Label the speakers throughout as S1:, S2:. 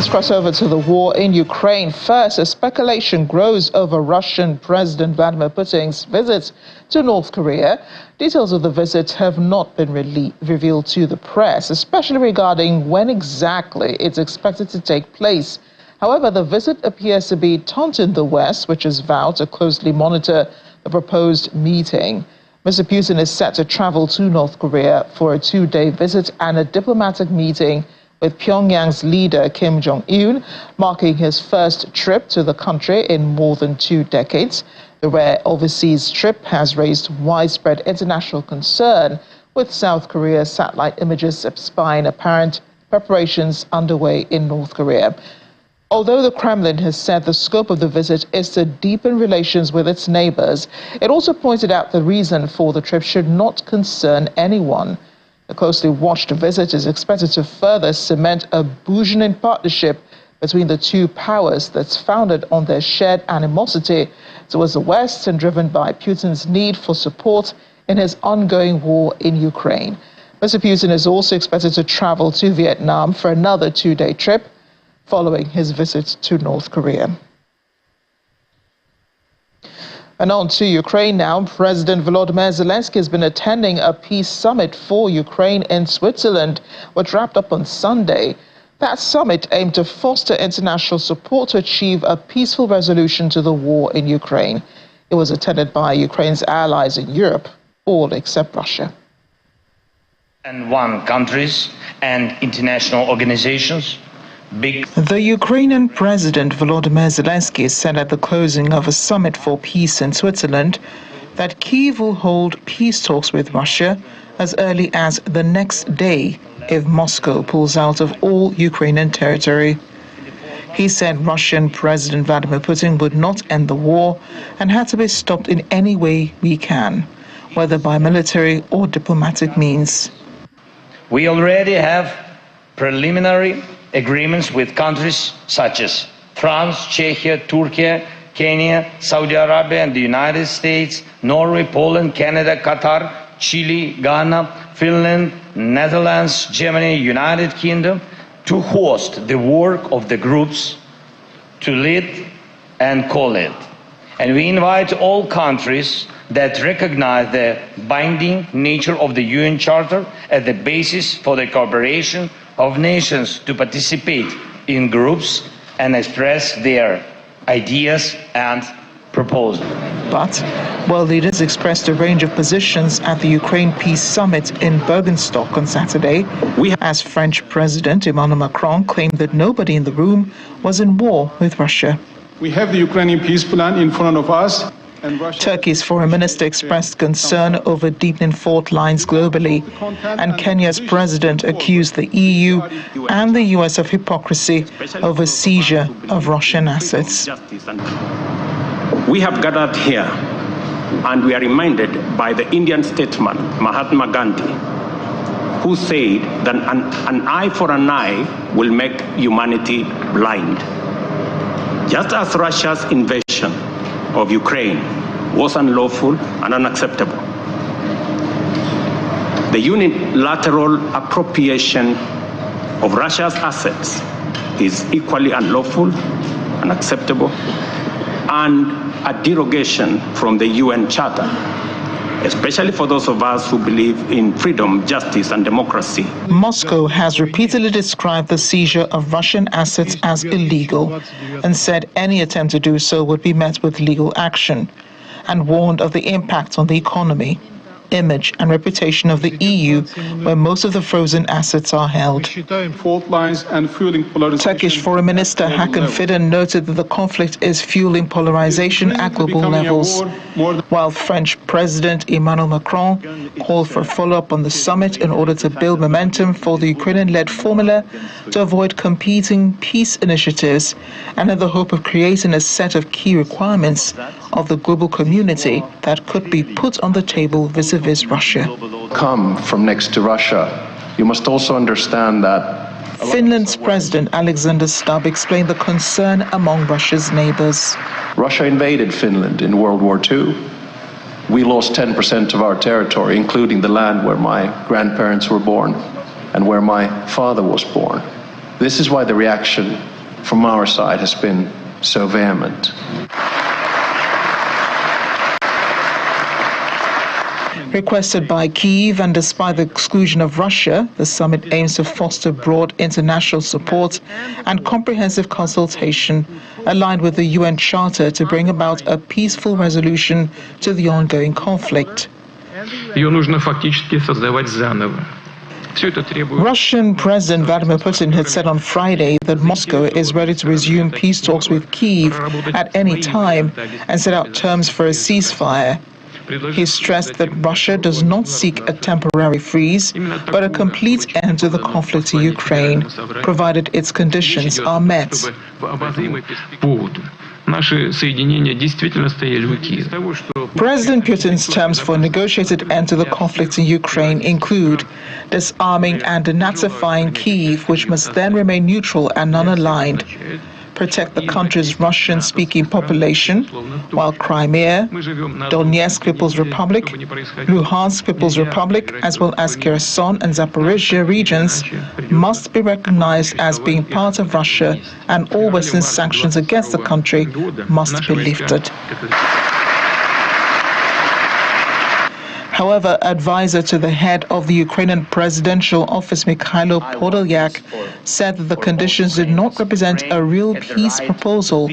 S1: cross over to the war in Ukraine. First, as speculation grows over Russian President Vladimir Putin's visit to North Korea. Details of the visit have not been revealed to the press, especially regarding when exactly it's expected to take place. However, the visit appears to be taunting the West, which has vowed to closely monitor the proposed meeting. Mr. Putin is set to travel to North Korea for a 2-day visit and a diplomatic meeting with Pyongyang's leader Kim Jong-un, marking his first trip to the country in more than 2 decades. The rare overseas trip has raised widespread international concern, with South Korea's satellite images spying apparent preparations underway in North Korea. Although the Kremlin has said the scope of the visit is to deepen relations with its neighbors, it also pointed out the reason for the trip should not concern anyone. The closely watched visit is expected to further cement a burgeoning partnership between the two powers that's founded on their shared animosity towards the West and driven by Putin's need for support in his ongoing war in Ukraine. Mr. Putin is also expected to travel to Vietnam for another 2-day trip following his visit to North Korea. And on to Ukraine now. President Volodymyr Zelensky has been attending a peace summit for Ukraine in Switzerland, which wrapped up on Sunday. That summit aimed to foster international support to achieve a peaceful resolution to the war in Ukraine. It was attended by Ukraine's allies in Europe, all except Russia.
S2: And one countries and international organizations.
S1: The Ukrainian President Volodymyr Zelensky said at the closing of a summit for peace in Switzerland that Kyiv will hold peace talks with Russia as early as the next day if Moscow pulls out of all Ukrainian territory. He said Russian President Vladimir Putin would not end the war and had to be stopped in any way we can, whether by military or diplomatic means.
S2: We already have preliminary agreements with countries such as France, Czechia, Turkey, Kenya, Saudi Arabia and the United States, Norway, Poland, Canada, Qatar, Chile, Ghana, Finland, Netherlands, Germany, United Kingdom, to host the work of the groups, to lead and co-lead. And we invite all countries that recognize the binding nature of the UN Charter as the basis for the cooperation of nations to participate in groups and express their ideas and proposals.
S1: But while leaders expressed a range of positions at the Ukraine Peace Summit in Bergenstock on Saturday, as French President Emmanuel Macron claimed that nobody in the room was in war with Russia.
S3: We have the Ukrainian peace plan in front of us.
S1: Turkey's foreign minister expressed concern over deepening fault lines globally, and Kenya's president accused the EU and the US of hypocrisy over seizure of Russian assets.
S4: We have gathered here and we are reminded by the Indian statesman Mahatma Gandhi, who said that an eye for an eye will make humanity blind. Just as Russia's invasion of Ukraine was unlawful and unacceptable, the unilateral appropriation of Russia's assets is equally unlawful, unacceptable, and a derogation from the UN Charter, especially for those of us who believe in freedom, justice, and democracy.
S1: Moscow has repeatedly described the seizure of Russian assets as illegal and said any attempt to do so would be met with legal action, and warned of the impact on the economy, image and reputation of the EU, where most of the frozen assets are held. Turkish Foreign Minister Hakan Fidan noted that the conflict is fueling polarization at global levels, while French President Emmanuel Macron called for a follow-up on the summit in order to build momentum for the Ukrainian-led formula to avoid competing peace initiatives and in the hope of creating a set of key requirements of the global community that could be put on the table vis-a-vis Russia.
S5: Come from next to Russia, you must also understand that
S1: Finland's President Alexander Stubb explained the concern among Russia's neighbors.
S5: Russia invaded Finland in World War II. We lost 10% of our territory, including the land where my grandparents were born and where my father was born. This is why the reaction from our side has been so vehement.
S1: Requested by Kyiv and despite the exclusion of Russia, the summit aims to foster broad international support and comprehensive consultation aligned with the UN Charter to bring about a peaceful resolution to the ongoing conflict. Russian President Vladimir Putin had said on Friday that Moscow is ready to resume peace talks with Kyiv at any time and set out terms for a ceasefire. He stressed that Russia does not seek a temporary freeze, but a complete end to the conflict in Ukraine, provided its conditions are met. President Putin's terms for a negotiated end to the conflict in Ukraine include disarming and denazifying Kyiv, which must then remain neutral and non-aligned, protect the country's Russian-speaking population, while Crimea, Donetsk People's Republic, Luhansk People's Republic, as well as Kherson and Zaporizhia regions must be recognized as being part of Russia, and all Western sanctions against the country must be lifted. However, advisor to the head of the Ukrainian presidential office, Mikhailo Podolyak, said that the conditions did not represent a real peace proposal,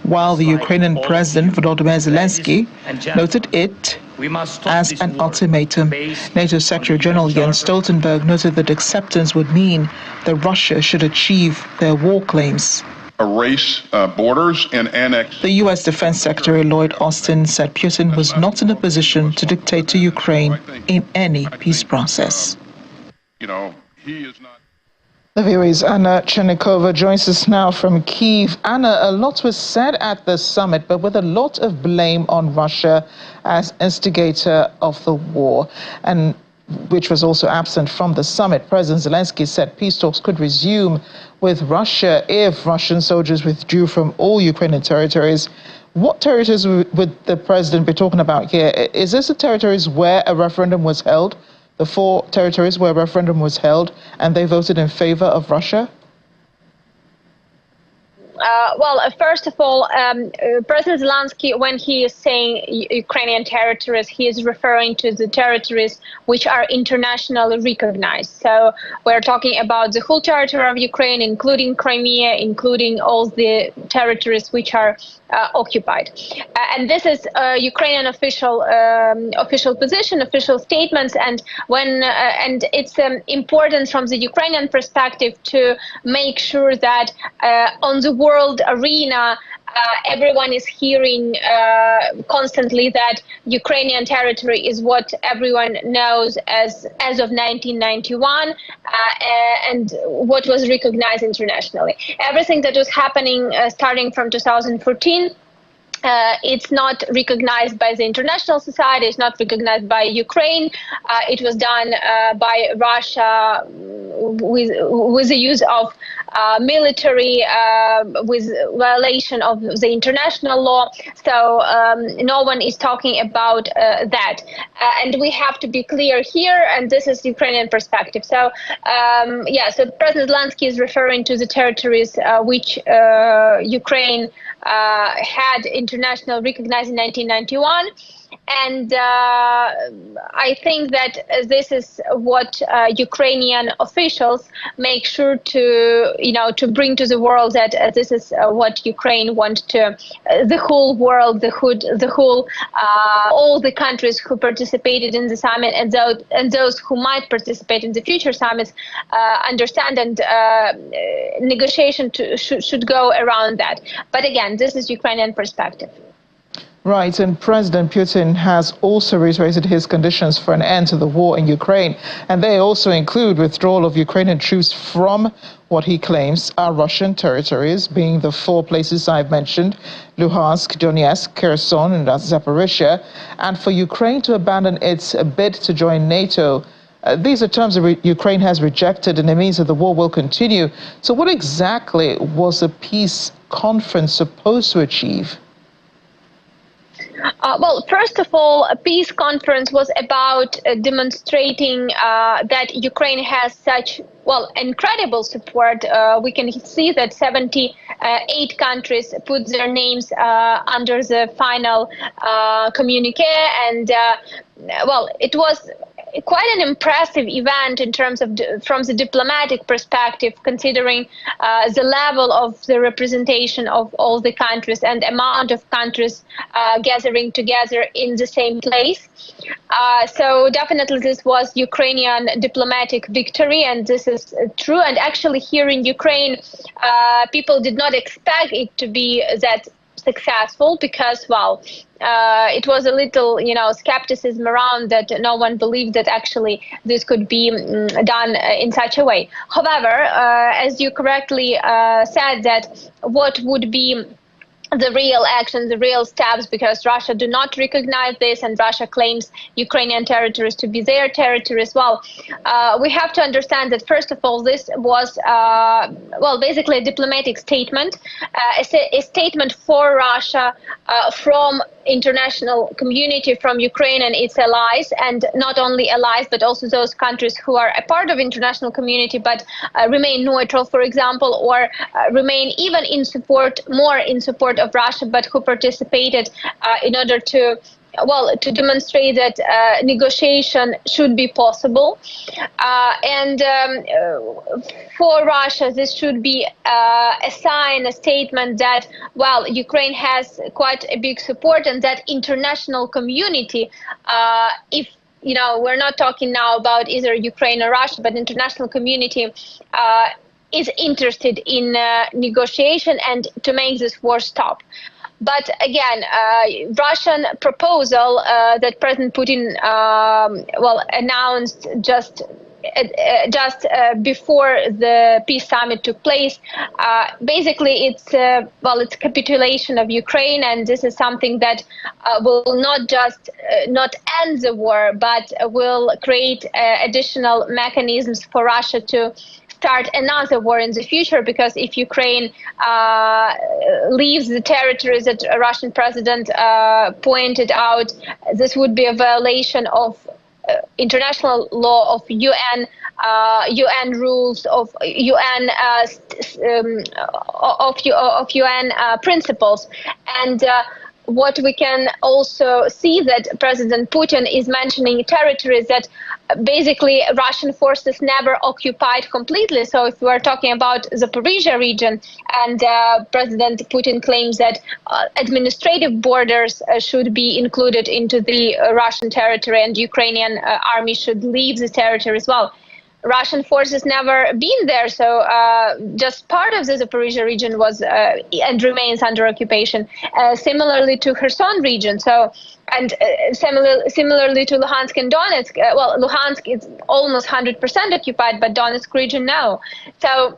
S1: while the Ukrainian President Volodymyr Zelensky noted it as an ultimatum. NATO Secretary General Jens Stoltenberg noted that acceptance would mean that Russia should achieve their war claims.
S6: Erase borders and annex.
S1: The U.S. Defense Secretary Lloyd Austin said Putin was not in a position to dictate to Ukraine in any peace process.
S6: He is not.
S1: The VOA's Anna Chernikova joins us now from Kyiv. Anna, a lot was said at the summit, but with a lot of blame on Russia as instigator of the war, and which was also absent from the summit. President Zelensky said peace talks could resume with Russia if Russian soldiers withdrew from all Ukrainian territories. What territories would the president be talking about here? Is this the territories where a referendum was held? The 4 territories where a referendum was held and they voted in favor of Russia?
S7: Well, first of all, President Zelensky, when he is saying Ukrainian territories, he is referring to the territories which are internationally recognized. So we're talking about the whole territory of Ukraine, including Crimea, including all the territories which are occupied. And this is Ukrainian official position, official statements, and it's important from the Ukrainian perspective to make sure that on the world arena, everyone is hearing constantly that Ukrainian territory is what everyone knows as of 1991 and what was recognized internationally. Everything that was happening starting from 2014, it's not recognized by the international society, it's not recognized by Ukraine. It was done by Russia with the use of military, with violation of the international law. So no one is talking about that. And we have to be clear here, and this is Ukrainian perspective. So, so President Zelensky is referring to the territories which Ukraine had international recognized in 1991. And I think that this is what Ukrainian officials make sure to bring to the world, that this is what Ukraine wants to the whole world, all the countries who participated in the summit and those who might participate in the future summits understand, and negotiation should go around that. But again, this is Ukrainian perspective.
S1: Right, and President Putin has also reiterated his conditions for an end to the war in Ukraine, and they also include withdrawal of Ukrainian troops from what he claims are Russian territories, being the 4 places I've mentioned, Luhansk, Donetsk, Kherson, and Zaporizhia, and for Ukraine to abandon its bid to join NATO. These are terms that Ukraine has rejected, and it means that the war will continue. So what exactly was the peace conference supposed to achieve?
S7: Well, first of all, a peace conference was about demonstrating that Ukraine has such, well, incredible support. We can see that 78 countries put their names under the final communique, and well, it was quite an impressive event in terms of from the diplomatic perspective, considering the level of the representation of all the countries and amount of countries gathering together in the same place. So definitely this was Ukrainian diplomatic victory, and this is true. And actually here in Ukraine, people did not expect it to be that successful, because, well, it was a little, skepticism around that. No one believed that actually this could be done in such a way. However, as you correctly said, that what would be the real action, the real steps, because Russia do not recognize this, and Russia claims Ukrainian territories to be their territories. Well, we have to understand that, first of all, this was, well, basically a diplomatic statement, a statement for Russia from international community, from Ukraine and its allies, and not only allies, but also those countries who are a part of international community, but remain neutral, for example, or remain even in support, more in support of Russia, but who participated in order to, well, to demonstrate that negotiation should be possible. And for Russia, this should be a sign, a statement that, well, Ukraine has quite a big support, and that international community, if we're not talking now about either Ukraine or Russia, but international community is interested in negotiation and to make this war stop. But again, Russian proposal that President Putin well, announced just before the peace summit took place, basically it's well, it's capitulation of Ukraine, and this is something that will not just not end the war, but will create additional mechanisms for Russia to start another war in the future. Because if Ukraine leaves the territories that a Russian president pointed out, this would be a violation of international law, of UN rules, of UN UN principles. And what we can also see, that President Putin is mentioning territories that basically Russian forces never occupied completely. So if we're talking about the Zaporizhia region, and President Putin claims that administrative borders should be included into the Russian territory, and Ukrainian army should leave the territory as well. Russian forces never been there, so just part of the Zaporizhia region was and remains under occupation. Similarly to Kherson region, so, and similarly to Luhansk and Donetsk. Well, Luhansk is almost 100% occupied, but Donetsk region no. So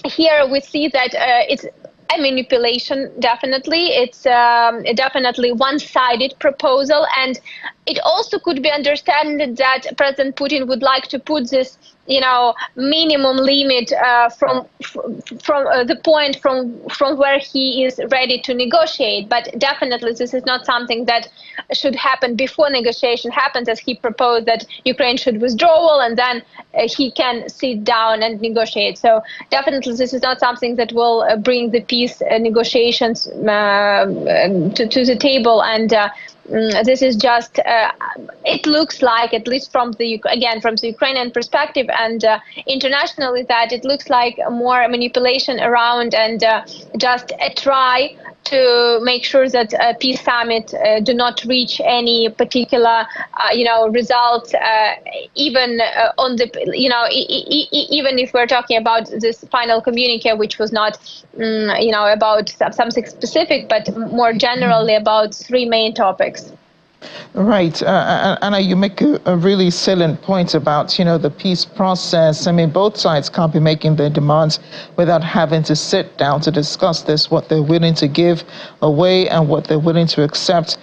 S7: here we see that it's a manipulation. Definitely, it's definitely one-sided proposal, and it also could be understood that President Putin would like to put this, minimum limit from the point from where he is ready to negotiate. But definitely, this is not something that should happen before negotiation happens, as he proposed that Ukraine should withdraw and then he can sit down and negotiate. So definitely, this is not something that will bring the peace negotiations to the table. And this is just, it looks like, at least from the Ukrainian perspective and internationally, that it looks like more manipulation around and just a try to make sure that peace summit do not reach any particular, results, even on the, even if we're talking about this final communique, which was not, about something specific, but more generally about three main topics.
S1: Right. Anna, you make a really salient point about, the peace process. I mean, both sides can't be making their demands without having to sit down to discuss this, what they're willing to give away and what they're willing to accept.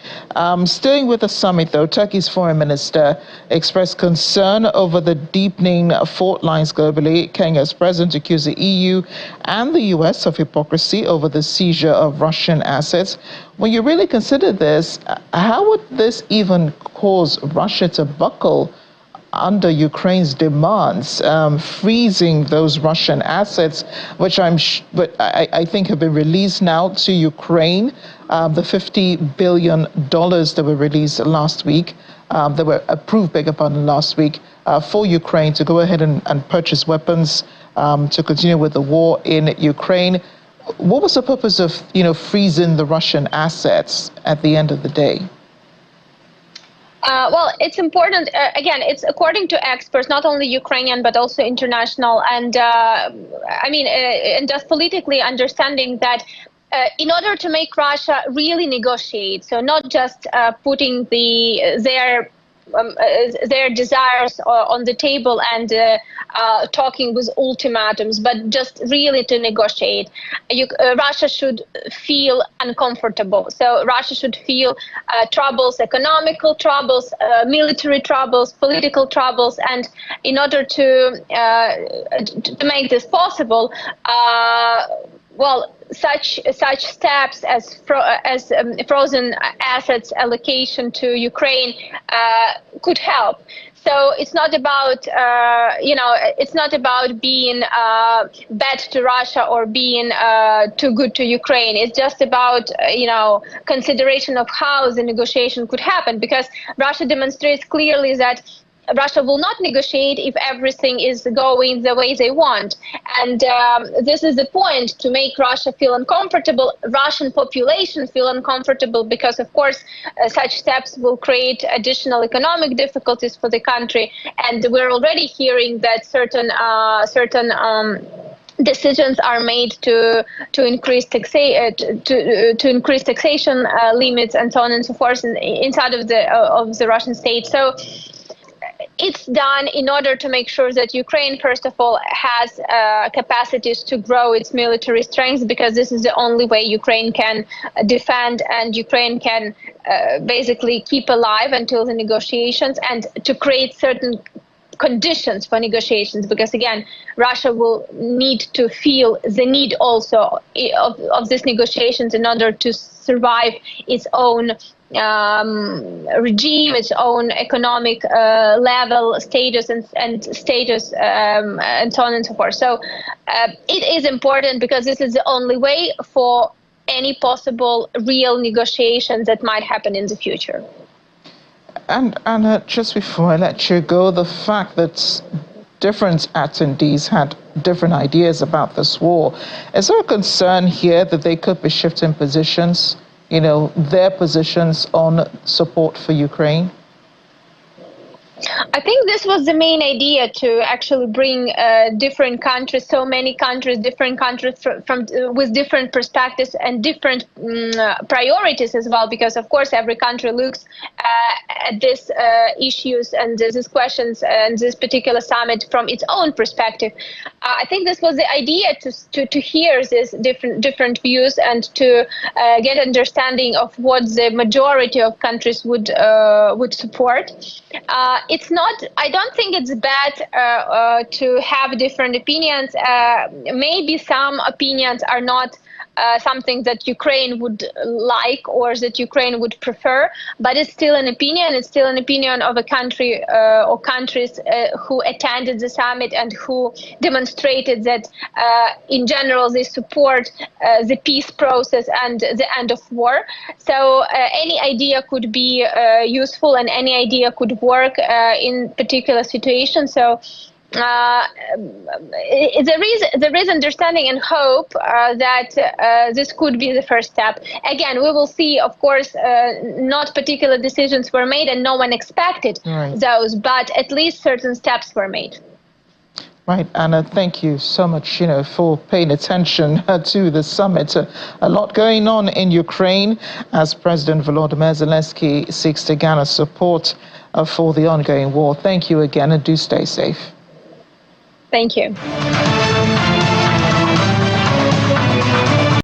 S1: Staying with the summit, though, Turkey's foreign minister expressed concern over the deepening fault lines globally. Kenya's president accused the EU and the US of hypocrisy over the seizure of Russian assets. when you really consider this, how would this even cause Russia to buckle under Ukraine's demands, freezing those Russian assets, which I think have been released now to Ukraine, the $50 billion that were released last week, that were approved, last week, for Ukraine to go ahead and purchase weapons to continue with the war in Ukraine. What was the purpose of, freezing the Russian assets at the end of the day?
S7: Well, it's important. Again, it's according to experts, not only Ukrainian, but also international. And and just politically understanding that in order to make Russia really negotiate, so not just putting their desires on the table and talking with ultimatums, but just really to negotiate. Russia should feel uncomfortable. So Russia should feel troubles, economical troubles, military troubles, political troubles, and in order to make this possible, such steps as frozen assets allocation to Ukraine could help. So it's not about it's not about being bad to Russia or being too good to Ukraine. It's just about consideration of how the negotiation could happen, because Russia demonstrates clearly that Russia will not negotiate if everything is going the way they want. And this is the point, to make Russia feel uncomfortable, Russian population feel uncomfortable, because, of course, such steps will create additional economic difficulties for the country. And we're already hearing that certain decisions are made to increase taxation limits and so on and so forth inside of the Russian state. So it's done in order to make sure that Ukraine, first of all, has capacities to grow its military strength, because this is the only way Ukraine can defend and Ukraine can basically keep alive until the negotiations, and to create certain conditions for negotiations, because again, Russia will need to feel the need also of these negotiations in order to survive its own regime, its own economic level, status and status, and so on and so forth. So it is important, because this is the only way for any possible real negotiations that might happen in the future.
S1: And just before I let you go, the fact that different attendees had different ideas about this war, is there a concern here that they could be shifting positions, their positions on support for Ukraine?
S7: I think this was the main idea, to actually bring different countries, so many countries, different countries from with different perspectives and different priorities as well, because of course every country looks at these issues and these questions and this particular summit from its own perspective. I think this was the idea, to hear these different views and to get understanding of what the majority of countries would support. It's not, I don't think it's bad to have different opinions. Maybe some opinions are not something that Ukraine would like or that Ukraine would prefer, but it's still an opinion. It's still an opinion of a country or countries who attended the summit and who demonstrated that in general they support the peace process and the end of war. So any idea could be useful, and any idea could work in particular situations. So there is understanding and hope that this could be the first step. Again, we will see, of course, not particular decisions were made and no one expected those, but at least certain steps were made.
S1: Right, Anna, thank you so much, for paying attention to the summit. A lot going on in Ukraine as President Volodymyr Zelensky seeks to garner support for the ongoing war. Thank you again, and do stay safe.
S7: Thank you.